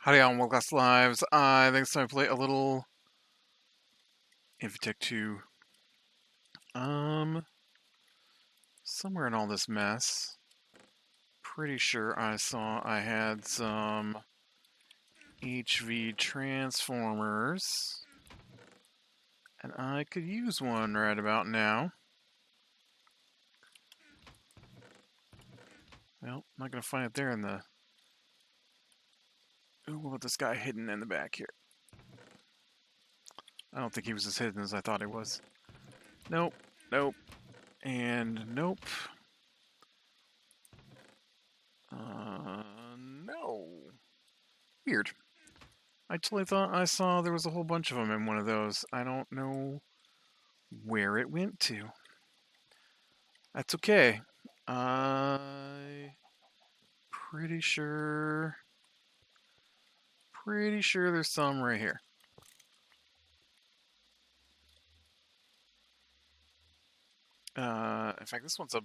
Howdy on World-Class Lives. I think it's time to play a little Infi-Tech 2. Somewhere in all this mess, pretty sure I saw I had some HV transformers, and I could use one right about now. Well, I'm not gonna find it there in the... Ooh, what about this guy hidden in the back here? I don't think he was as hidden as I thought he was. Nope, nope, and nope. No. Weird. I totally thought I saw there was a whole bunch of them in one of those. I don't know where it went to. That's okay. Pretty sure there's some right here. In fact, this one's a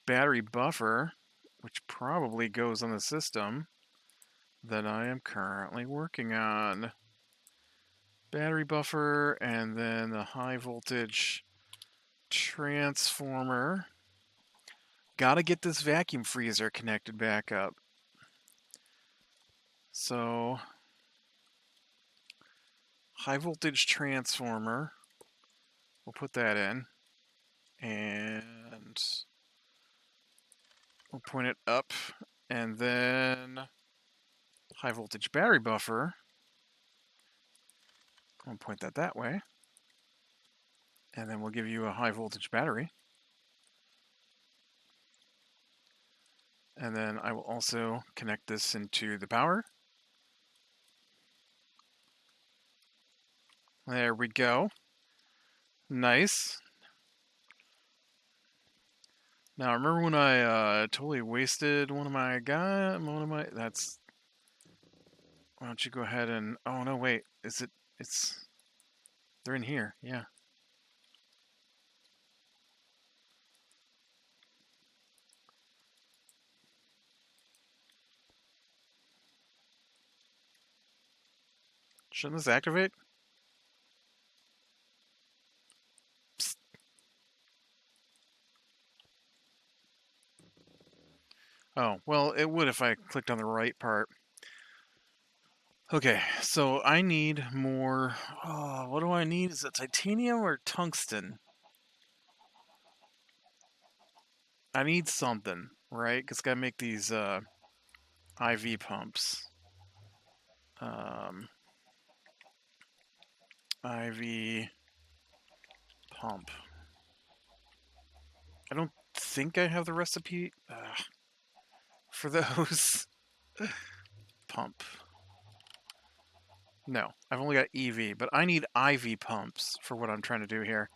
battery buffer, which probably goes on the system that I am currently working on. Battery buffer, and then the high voltage transformer. Gotta get this vacuum freezer connected back up. So, high voltage transformer, we'll put that in, and we'll point it up, and then high voltage battery buffer, I'll point that way, and then we'll give you a high voltage battery. And then I will also connect this into the power. There we go. Nice. Now remember when I totally wasted one of my that's... Why don't you go ahead and... Oh no, wait. It's... They're in here, yeah. Shouldn't this activate? Psst. Oh, well, it would if I clicked on the right part. Okay, so I need more... Oh, what do I need? Is it titanium or tungsten? I need something, right? Because gotta make these IV pumps. IV pump. I don't think I have the recipe for those. Pump. No, I've only got EV, but I need IV pumps for what I'm trying to do here.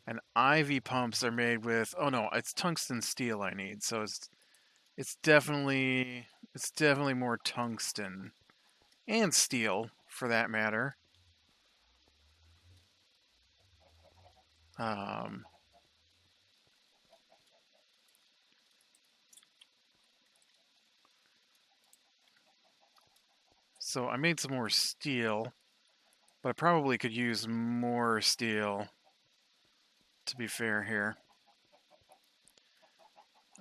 And IV pumps are made with... Oh no, it's tungsten steel I need, so it's definitely more tungsten. And steel, for that matter. So I made some more steel, but I probably could use more steel, to be fair here.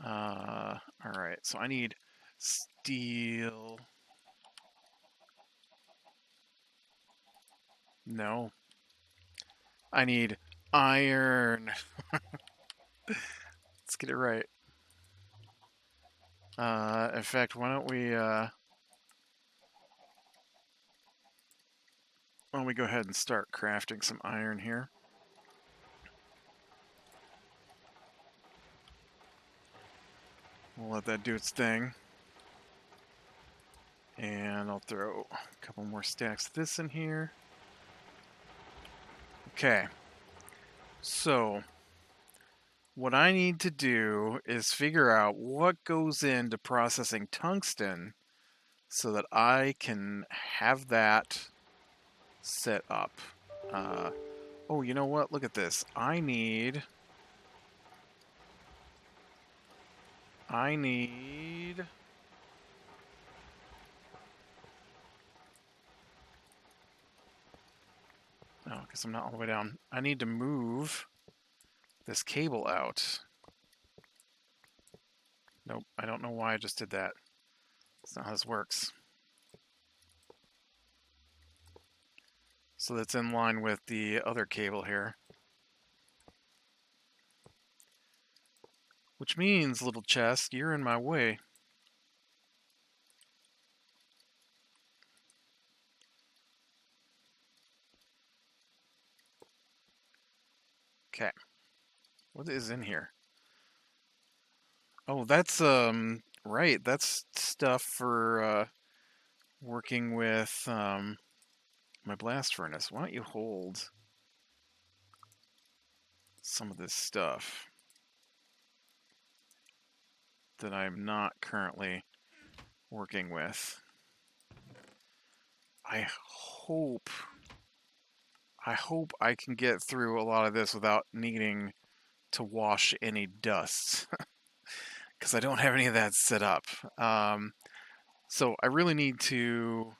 Alright, so I need steel. No. I need iron. Let's get it right. In fact, why don't we go ahead and start crafting some iron here. We'll let that do its thing. And I'll throw a couple more stacks of this in here. Okay. So, what I need to do is figure out what goes into processing tungsten so that I can have that set up. Oh, you know what? Look at this. I need because I'm not all the way down. I need to move this cable out. Nope, I don't know why I just did that. That's not how this works. So that's in line with the other cable here. Which means, little chest, you're in my way. Okay. What is in here? Oh, that's, right. That's stuff for, working with, my blast furnace. Why don't you hold some of this stuff that I'm not currently working with? I hope I can get through a lot of this without needing to wash any dust, because I don't have any of that set up. So I really need to...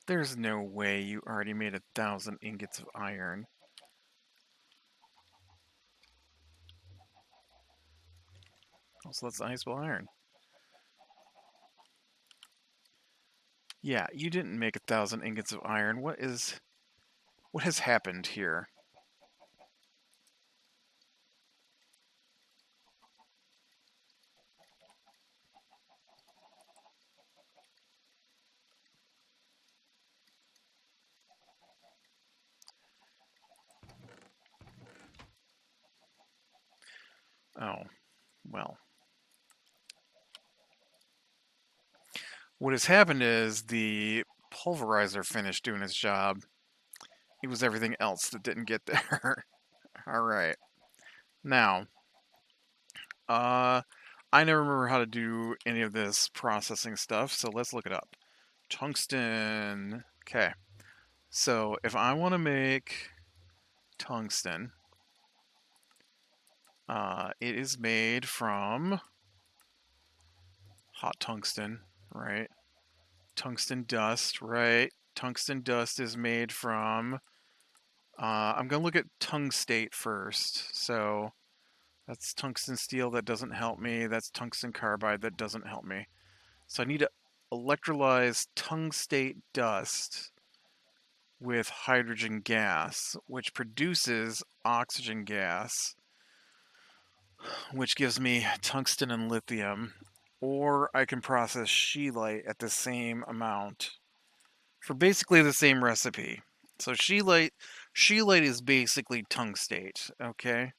there's no way you already made 1,000 ingots of iron. Oh, so that's iceable iron. Yeah, you didn't make 1,000 ingots of iron. What has happened here? Oh, well. What has happened is the pulverizer finished doing its job. It was everything else that didn't get there. All right. Now, I never remember how to do any of this processing stuff, so let's look it up. Tungsten. Okay. So if I want to make tungsten, it is made from hot tungsten, right? Tungsten dust, right? Tungsten dust is made from... I'm going to look at tungstate first. So that's tungsten steel, that doesn't help me. That's tungsten carbide, that doesn't help me. So I need to electrolyze tungstate dust with hydrogen gas, which produces oxygen gas, which gives me tungsten and lithium. Or I can process scheelite at the same amount for basically the same recipe. So scheelite is basically tungstate, okay?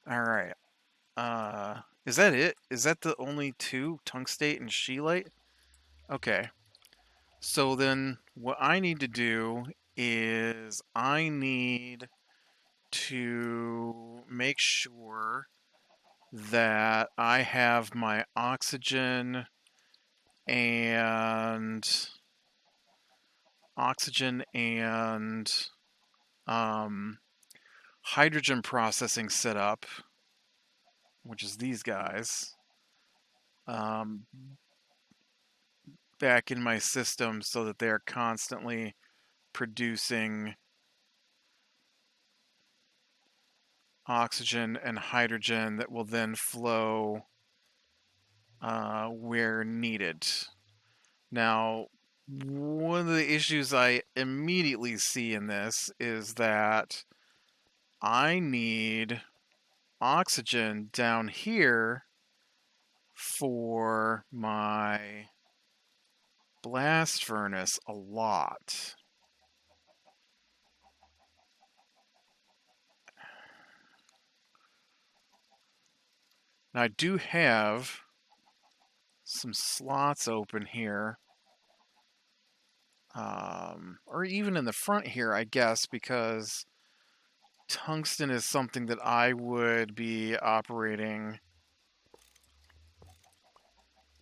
All right. Is that it? Is that the only two, tungstate and scheelite? Okay. So then what I need to do is I need to make sure that I have my oxygen and hydrogen processing set up, which is these guys, back in my system so that they're constantly producing oxygen and hydrogen that will then flow where needed. Now, one of the issues I immediately see in this is that I need oxygen down here for my blast furnace a lot. Now I do have some slots open here, or even in the front here, I guess, because tungsten is something that I would be operating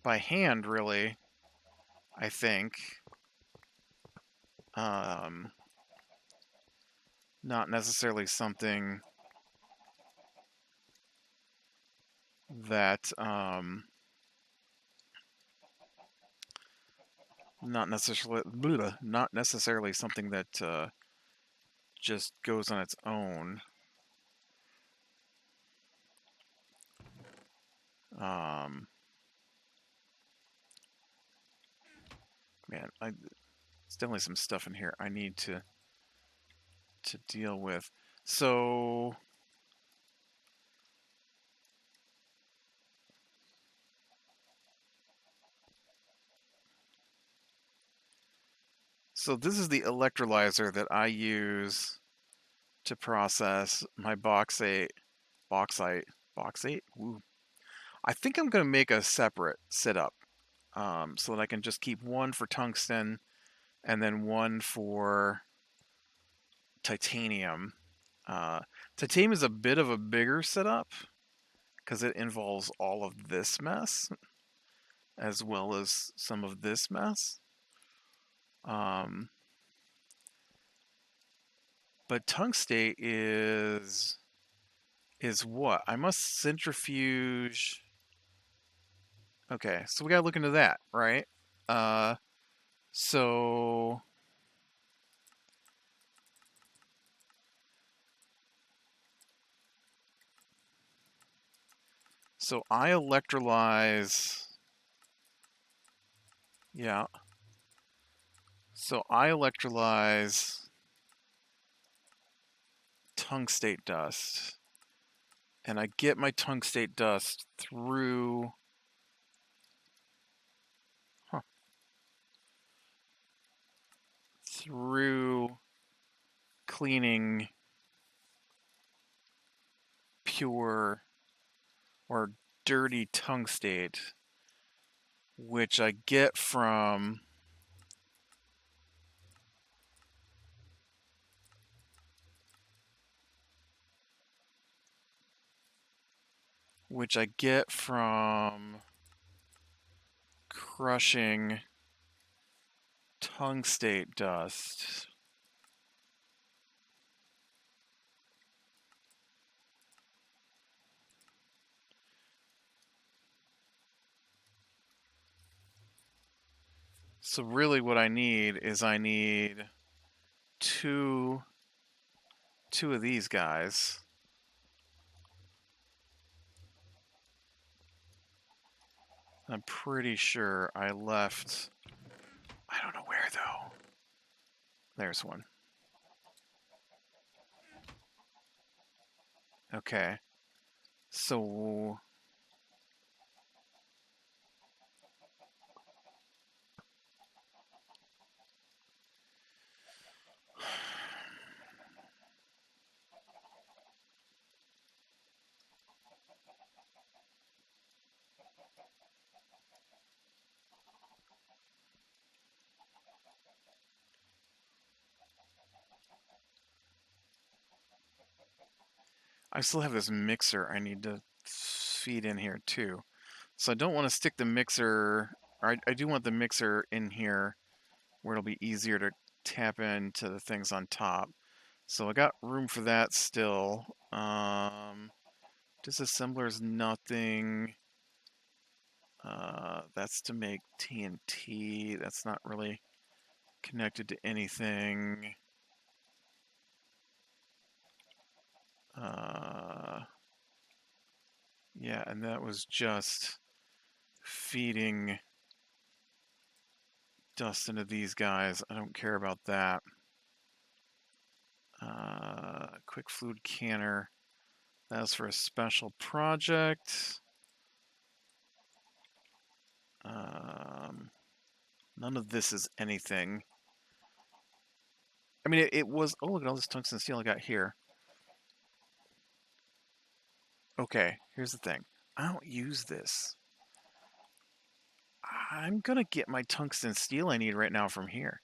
by hand, really, I think. Not necessarily something that not necessarily something that just goes on its own. Man, there's definitely some stuff in here I need to deal with. So this is the electrolyzer that I use to process my bauxite. Ooh. I think I'm going to make a separate setup so that I can just keep one for tungsten and then one for titanium. Titanium is a bit of a bigger setup because it involves all of this mess as well as some of this mess. But tungstate is what? I must centrifuge. Okay, so we gotta look into that, right? So I electrolyze. Yeah. So I electrolyze tungstate dust, and I get my tungstate dust through. Through cleaning pure or dirty tungstate, which I get from crushing tungstate dust. So really what I need is two of these guys. I'm pretty sure I left, I don't know where though. There's one. Okay. So I still have this mixer I need to feed in here too. So I don't want to stick the mixer, or I do want the mixer in here where it'll be easier to tap into the things on top. So I got room for that still. Disassembler's nothing. That's to make TNT. That's not really connected to anything. Yeah, and that was just feeding dust into these guys. I don't care about that. Quick fluid canner. That was for a special project. None of this is anything. I mean, it was. Oh, look at all this tungsten steel I got here. Okay, here's the thing. I don't use this. I'm gonna get my tungsten steel I need right now from here.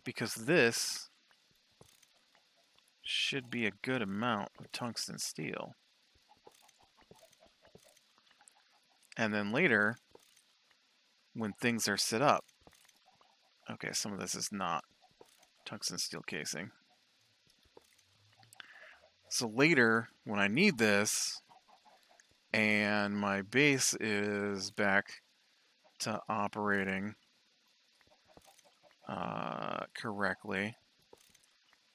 Because this should be a good amount of tungsten steel. And then later, when things are set up. Okay, some of this is not tungsten steel casing. So later, when I need this, and my base is back to operating correctly,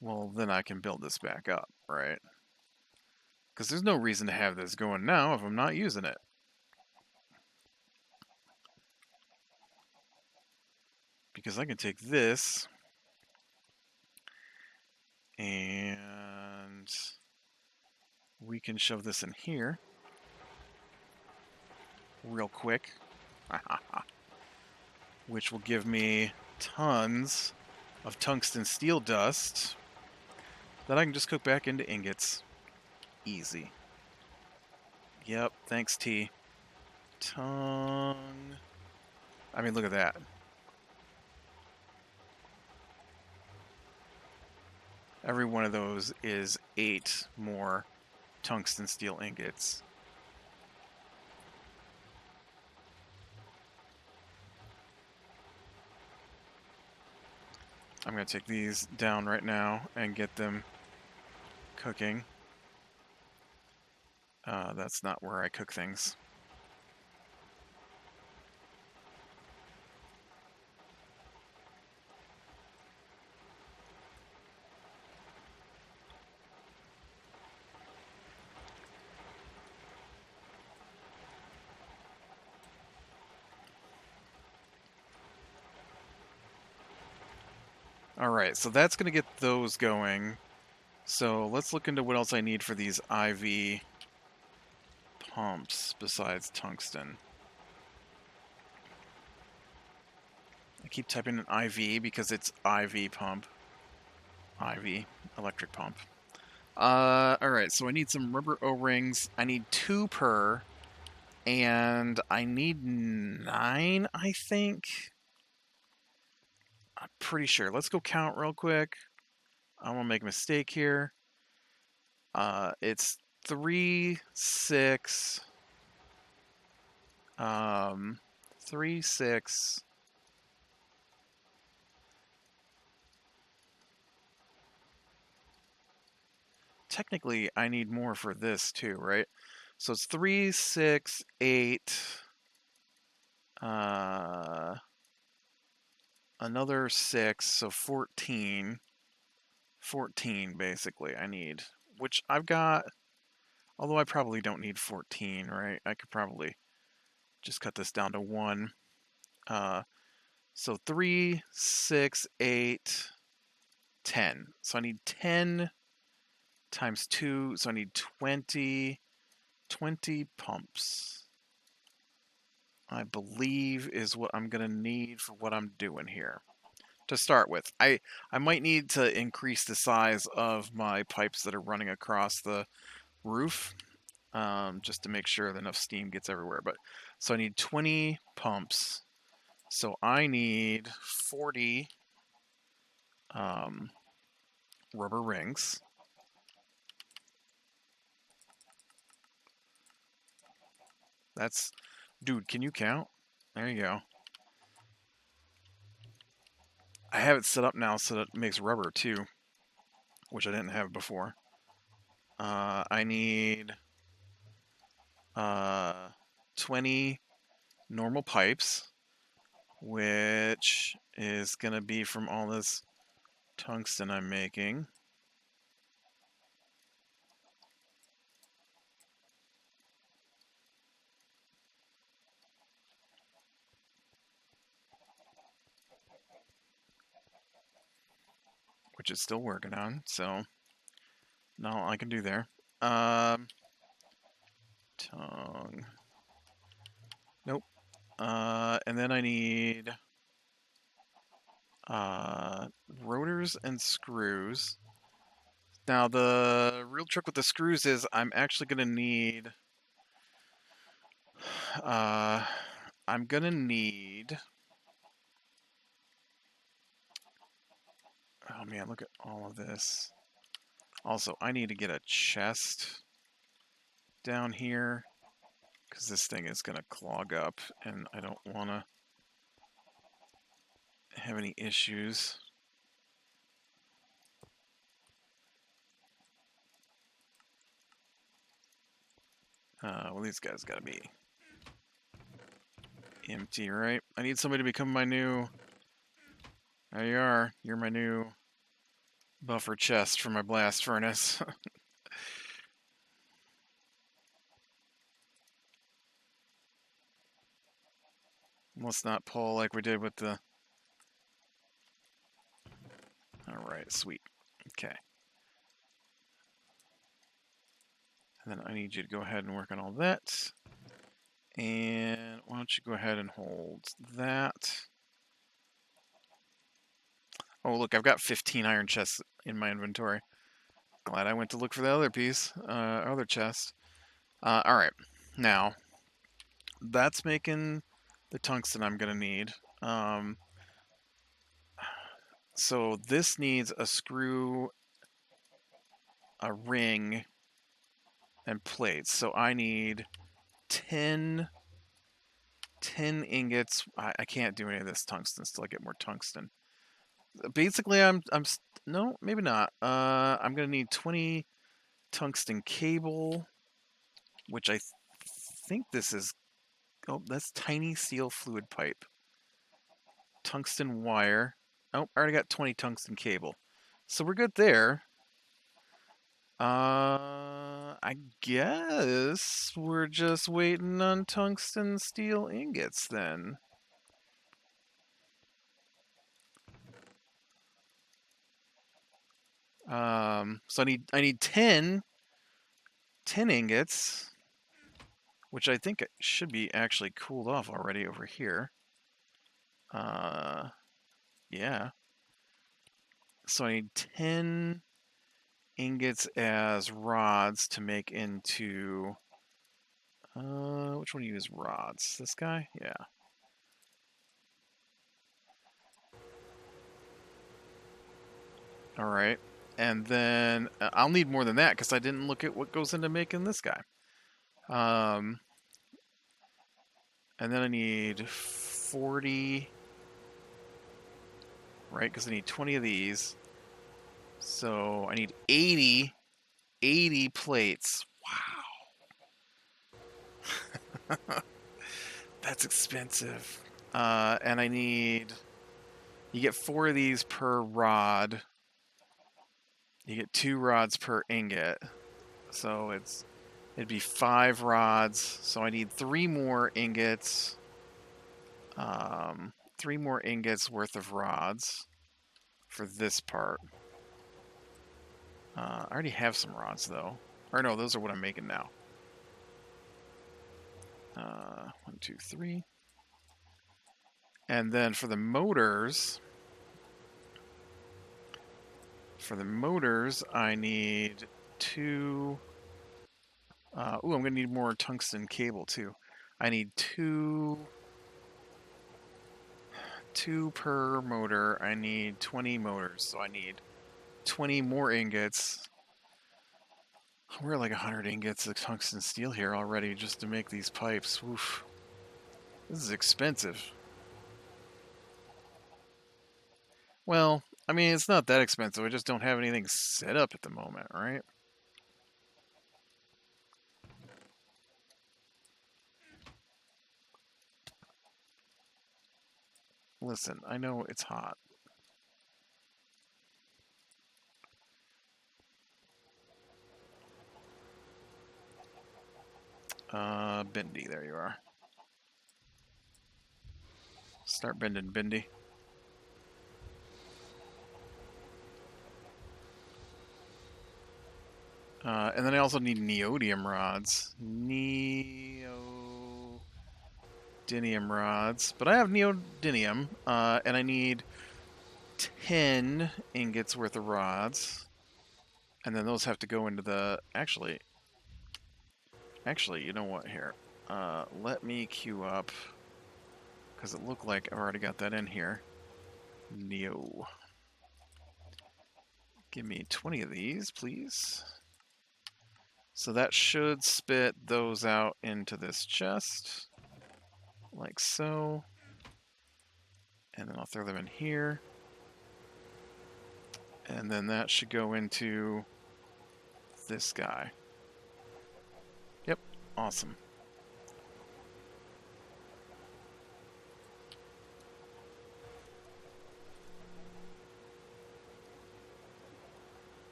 well, then I can build this back up, right? Because there's no reason to have this going now if I'm not using it. Because I can take this and we can shove this in here real quick, which will give me tons of tungsten steel dust that I can just cook back into ingots. Easy. Yep, thanks T. I mean, look at that. Every one of those is 8 more tungsten steel ingots. I'm going to take these down right now and get them cooking. That's not where I cook things. Alright, so that's going to get those going. So let's look into what else I need for these IV pumps besides tungsten. I keep typing in IV because it's IV pump. IV, electric pump. Alright, so I need some rubber O-rings. I need 2 per, and I need 9, I think. I'm pretty sure. Let's go count real quick. I won't make a mistake here. It's 3, 6, 3, 6. Technically, I need more for this too, right? So it's 3, 6, 8. Another 6, so 14. 14, basically, I need. Which I've got, although I probably don't need 14, right? I could probably just cut this down to 1. So 3, 6, 8, 10. So I need 10 times 2, so I need 20 pumps. I believe is what I'm going to need for what I'm doing here. To start with, I might need to increase the size of my pipes that are running across the roof, just to make sure that enough steam gets everywhere. But so I need 20 pumps. So I need 40 rubber rings. That's, dude, can you count? There you go. I have it set up now so that it makes rubber too, which I didn't have before. I need 20 normal pipes, which is going to be from all this tungsten I'm making. Which it's still working on, so not all I can do there. Tongue. Nope. And then I need rotors and screws. Now the real trick with the screws is I'm actually gonna need I'm gonna need, oh man, look at all of this. Also, I need to get a chest down here because this thing is going to clog up and I don't want to have any issues. Well, these guys gotta be empty, right? I need somebody to become my new... There you are. You're my new buffer chest for my blast furnace. Let's not pull like we did with the... Alright, sweet. Okay. And then I need you to go ahead and work on all that. And why don't you go ahead and hold that. Oh, look, I've got 15 iron chests in my inventory. Glad I went to look for the other piece, other chest. Alright, now, that's making the tungsten I'm going to need. So this needs a screw, a ring, and plates. So I need 10 ingots. I can't do any of this tungsten still. I get more tungsten. Basically, no, maybe not. I'm going to need 20 tungsten cable, which I think this is... Oh, that's tiny steel fluid pipe. Tungsten wire. Oh, I already got 20 tungsten cable. So we're good there. I guess we're just waiting on tungsten steel ingots then. So I need 10 ingots, which I think should be actually cooled off already over here. Yeah. So I need 10 ingots as rods to make into... which one do you use rods? This guy? Yeah. All right. And then I'll need more than that because I didn't look at what goes into making this guy. And then I need 40, right? Because I need 20 of these. So I need 80 plates. Wow. That's expensive. And I need... You get 4 of these per rod. You get 2 rods per ingot. So it'd be 5 rods. So I need 3 more ingots. 3 more ingots worth of rods for this part. I already have some rods though. Or no, those are what I'm making now. 1, 2, 3. And then for the motors, I need 2. I'm gonna need more tungsten cable too. I need 2 per motor. I need 20 motors, so I need 20 more ingots. We're like 100 ingots of tungsten steel here already just to make these pipes. Oof. This is expensive. Well, I mean, it's not that expensive. I just don't have anything set up at the moment, right? Listen, I know it's hot. Bendy, there you are. Start bending, Bendy. And then I also need neodymium rods. Neodymium rods. But I have neodymium, and I need 10 ingots worth of rods. And then those have to go into the... Actually, you know what? Here. Let me queue up, because it looked like I've already got that in here. Neo. Give me 20 of these, please. So that should spit those out into this chest, like so. And then I'll throw them in here. And then that should go into this guy. Yep, awesome.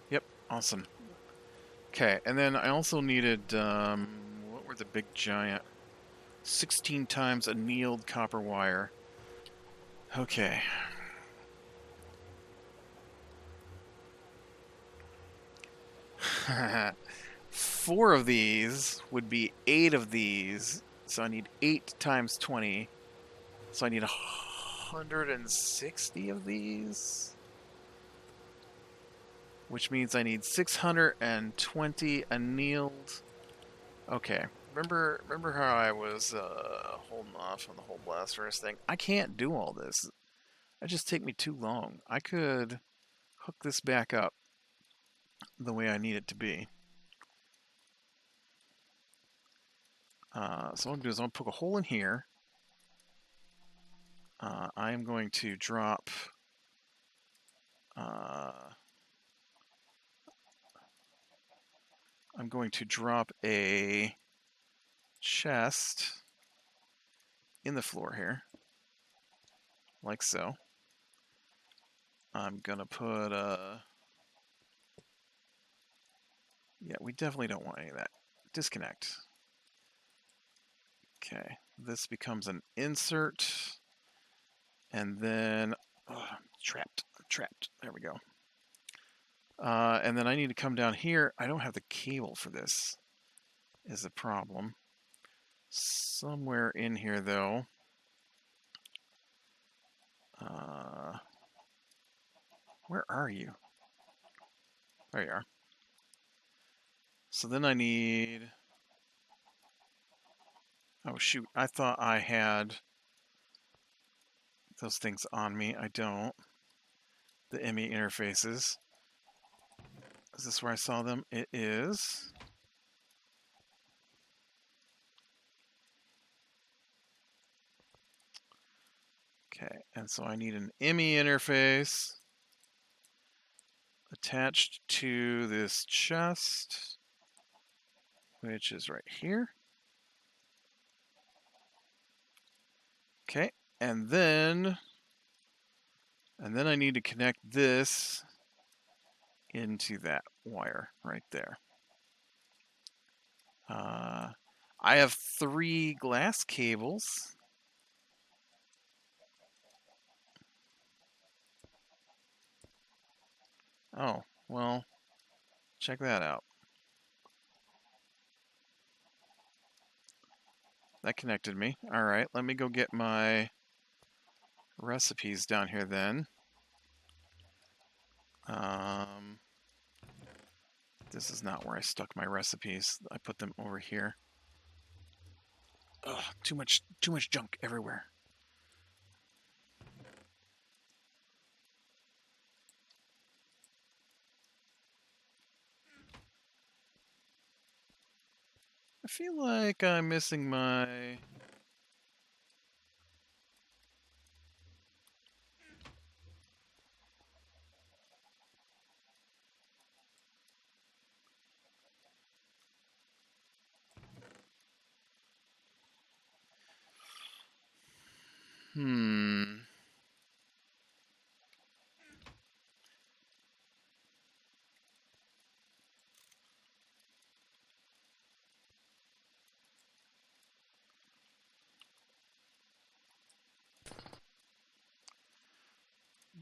Yep, awesome. Okay, and then I also needed, what were the big giant? 16 times annealed copper wire. Okay. Four of these would be 8 of these, so I need 8 times 20. So I need 160 of these, which means I need 620 annealed. Okay, remember how I was holding off on the whole blast furnace thing? I can't do all this. It just take me too long. I could hook this back up the way I need it to be. So what I'm going to do is I'm going to poke a hole in here. I am going to drop a chest in the floor here, like so. I'm gonna put yeah, we definitely don't want any of that. Disconnect. Okay, this becomes an insert, and then trapped. There we go. And then I need to come down here. I don't have the cable for this, is the problem. Somewhere in here, though. Where are you? There you are. So then I need... Oh, shoot. I thought I had those things on me. I don't. The ME interfaces. Is this where I saw them? It is. Okay, and so I need an ME interface attached to this chest, which is right here. Okay, and then I need to connect this into that wire right there. I have 3 glass cables. Oh, well, check that out. That connected me. All right, let me go get my recipes down here then. This is not where I stuck my recipes. I put them over here. Ugh, too much junk everywhere. I feel like I'm missing my...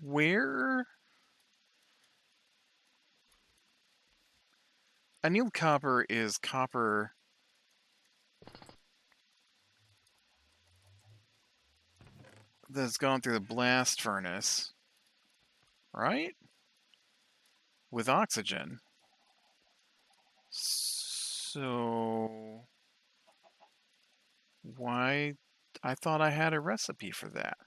Where? Annealed copper is copper that's gone through the blast furnace, right? With oxygen. So why? I thought I had a recipe for that.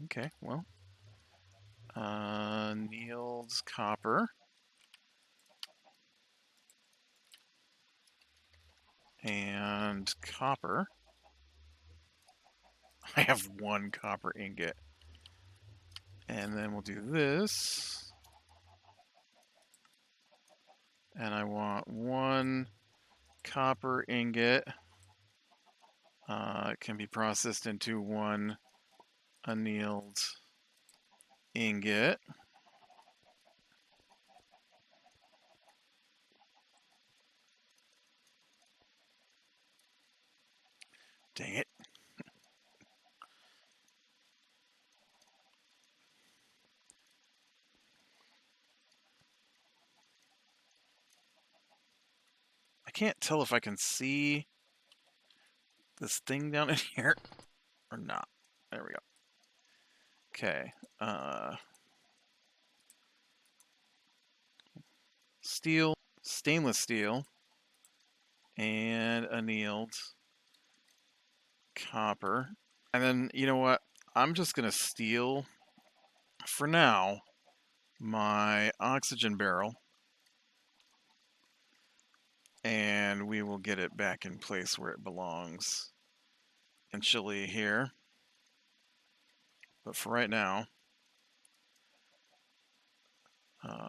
Okay, well. Annealed copper. and copper. I have one copper ingot. And then we'll do this. And I want one copper ingot. It can be processed into one annealed ingot. Dang it. I can't tell if I can see this thing down in here or not. There we go. Okay. Steel, stainless steel, and annealed copper. And then, you know what? I'm just going to steal, for now, my oxygen barrel. And we will get it back in place where it belongs. Eventually here. But for right now,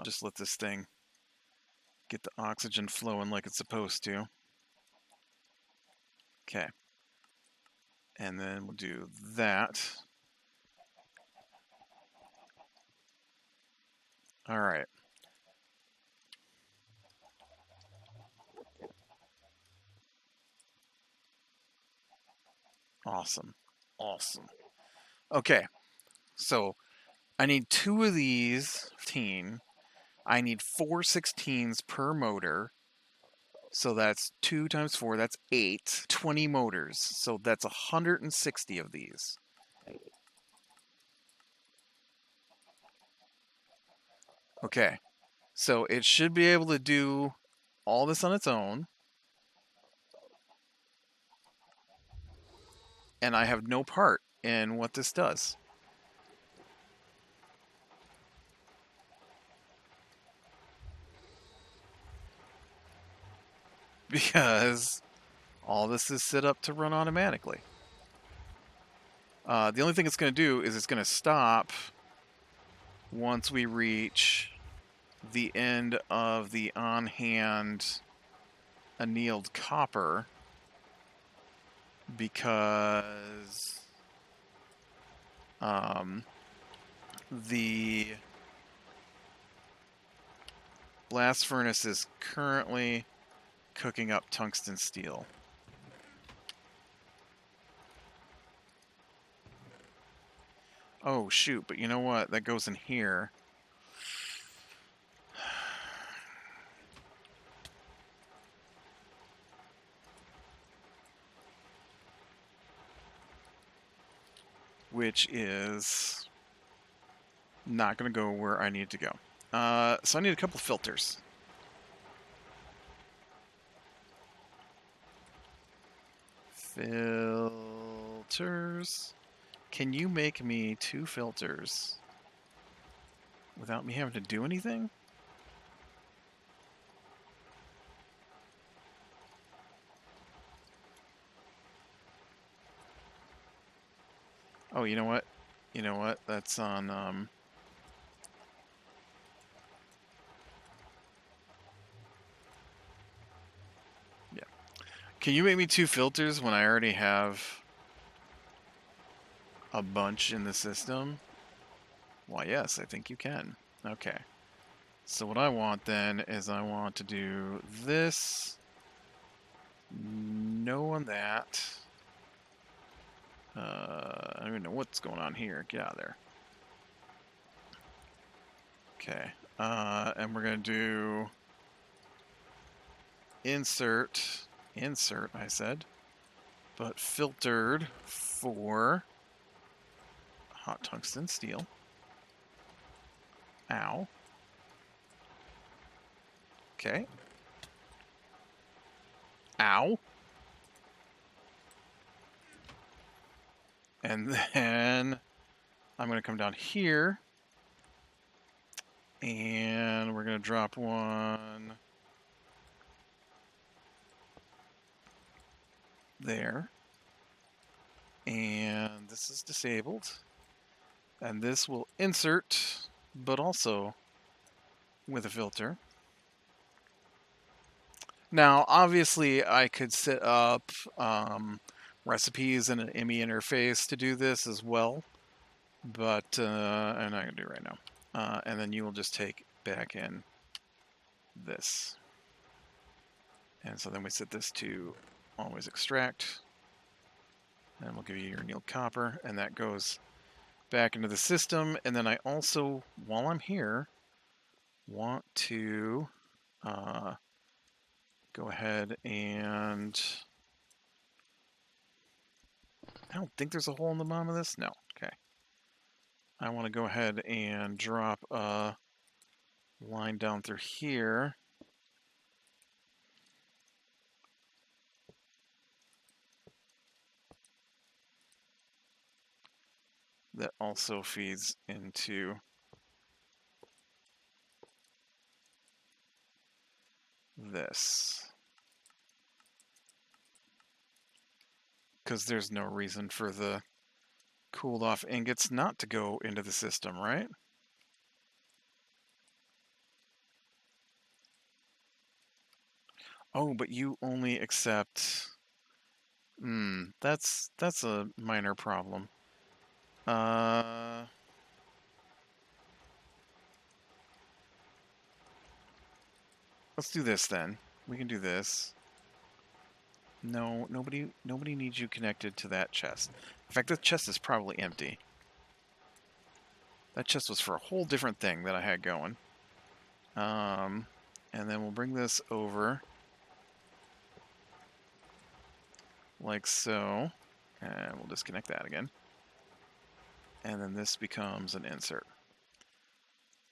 just let this thing get the oxygen flowing like it's supposed to. Okay. And then we'll do that. All right. Awesome. Awesome. Okay. So I need 2 of these 15. I need 4 16s per motor. So that's 2 times 4, that's 8. 20 motors. So that's 160 of these. Okay. So it should be able to do all this on its own. And I have no part in what this does. Because all this is set up to run automatically. The only thing it's going to do is it's going to stop once we reach the end of the on-hand annealed copper, because the blast furnace is currently cooking up tungsten steel. Oh shoot, but you know what? That goes in here. Which is not going to go where I need to go. So I need a couple filters. Filters. Can you make me 2 filters without me having to do anything? Oh, you know what? You know what? That's on, yeah. Can you make me 2 filters when I already have a bunch in the system? Why, yes, I think you can. Okay. So what I want then is I want to do this. No on that. I don't even know what's going on here. Get out of there. Okay. And we're going to do insert, I said, but filtered for hot tungsten steel. Ow. Okay. Ow. And then I'm going to come down here and we're going to drop one there. And this is disabled. And this will insert, but also with a filter. Now, obviously, I could set up recipes and an IMI interface to do this as well, but I'm not going to do it right now. And then you will just take back in this. And so then we set this to always extract. And we'll give you your annealed copper, and that goes back into the system. And then I also, while I'm here, want to go ahead and... I don't think there's a hole in the bottom of this. No. Okay. I want to go ahead and drop a line down through here. That also feeds into this. Because there's no reason for the cooled off ingots not to go into the system, right? Oh, but you only accept... that's a minor problem. Let's do this then. We can do this. No, nobody needs you connected to that chest. In fact, that chest is probably empty. That chest was for a whole different thing that I had going. And then we'll bring this over like so. And we'll disconnect that again. And then this becomes an insert.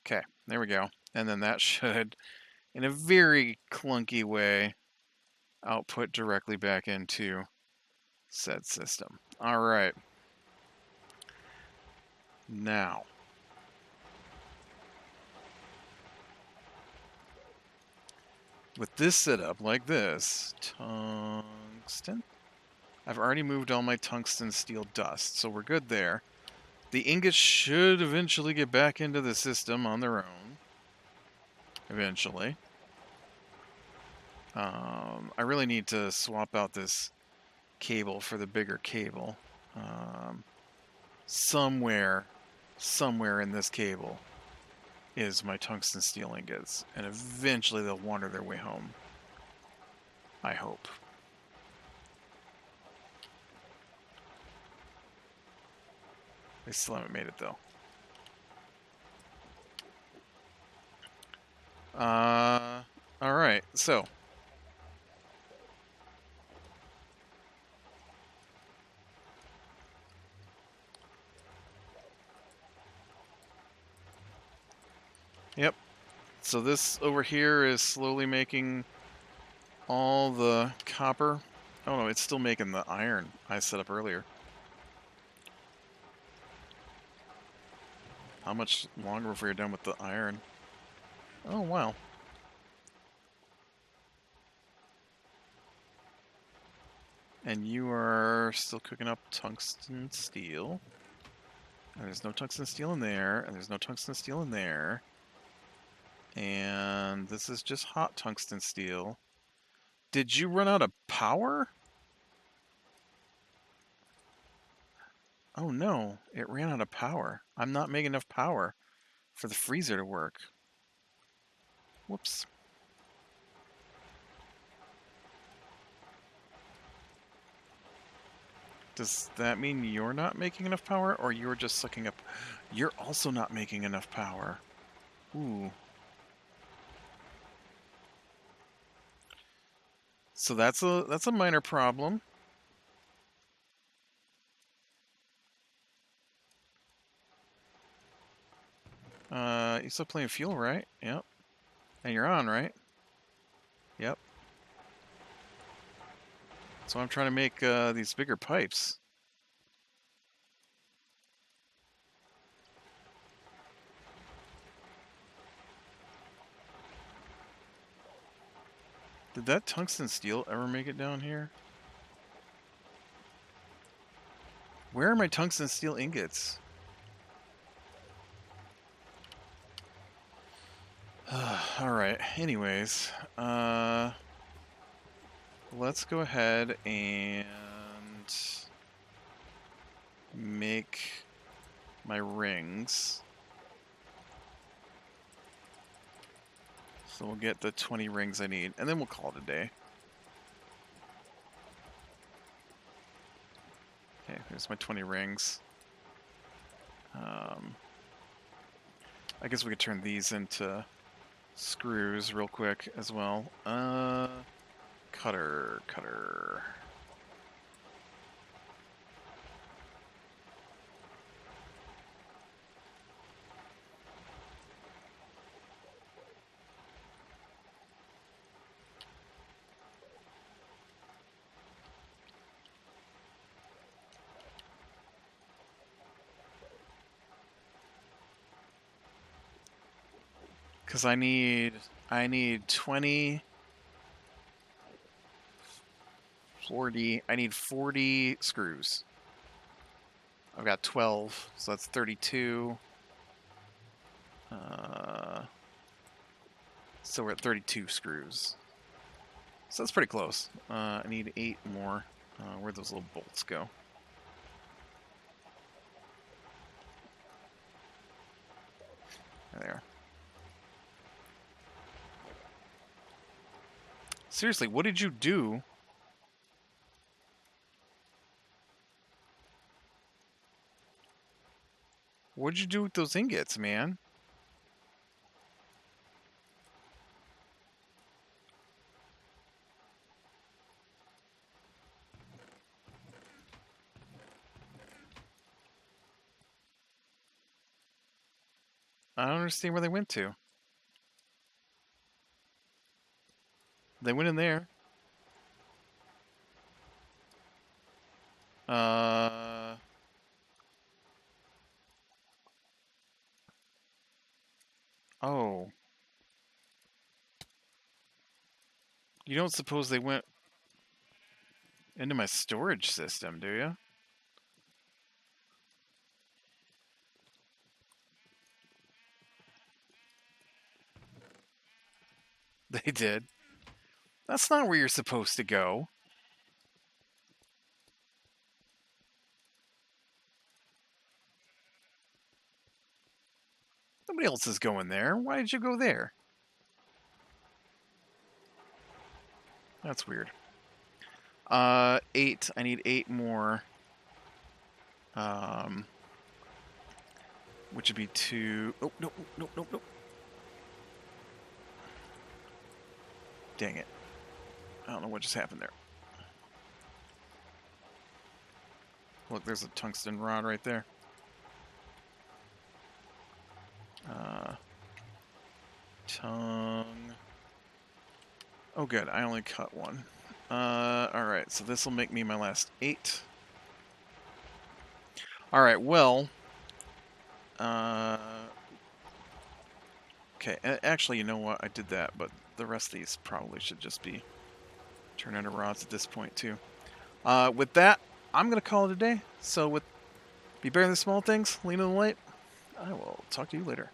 Okay, there we go. And then that should, in a very clunky way, output directly back into said system. All right. Now, with this setup like this, tungsten. I've already moved all my tungsten steel dust, so we're good there. The ingots should eventually get back into the system on their own. Eventually. I really need to swap out this cable for the bigger cable. Somewhere in this cable is my tungsten steel ingots, and eventually they'll wander their way home. I hope. They still haven't made it, though. Alright, so. Yep. So this over here is slowly making all the copper. Oh no, it's still making the iron I set up earlier. How much longer before you're done with the iron? Oh, wow. And you are still cooking up tungsten steel. And there's no tungsten steel in there, and there's no tungsten steel in there. And this is just hot tungsten steel. Did you run out of power? Oh no, it ran out of power. I'm not making enough power for the freezer to work. Whoops. Does that mean you're not making enough power, or you're just sucking up? You're also not making enough power. Ooh. So that's a minor problem. You still playing fuel, right? Yep. And you're on, right? Yep. So I'm trying to make these bigger pipes. Did that tungsten steel ever make it down here? Where are my tungsten steel ingots? Alright, anyways. Let's go ahead and make my rings. So we'll get the 20 rings I need, and then we'll call it a day. Okay, there's my 20 rings. I guess we could turn these into screws real quick as well. Cutter. Because I need 20, 40, I need 40 screws. I've got 12, so that's 32. So we're at 32 screws. So that's pretty close. I need 8 more. Where'd those little bolts go? There they are. Seriously, what did you do? What did you do with those ingots, man? I don't understand where they went to. They went in there. Oh. You don't suppose they went into my storage system, do you? They did. That's not where you're supposed to go. Nobody else is going there. Why did you go there? That's weird. 8. I need 8 more. Which would be 2. Oh, no. Dang it. I don't know what just happened there. Look, there's a tungsten rod right there. Tongue. Oh, good. I only cut one. Alright, so this will make me my last 8. Alright, well... okay, actually, you know what? I did that, but the rest of these probably should just be turned into rods at this point, too. With that, I'm going to call it a day. So with Be Better Than the Small Things, Lean on the Light, I will talk to you later.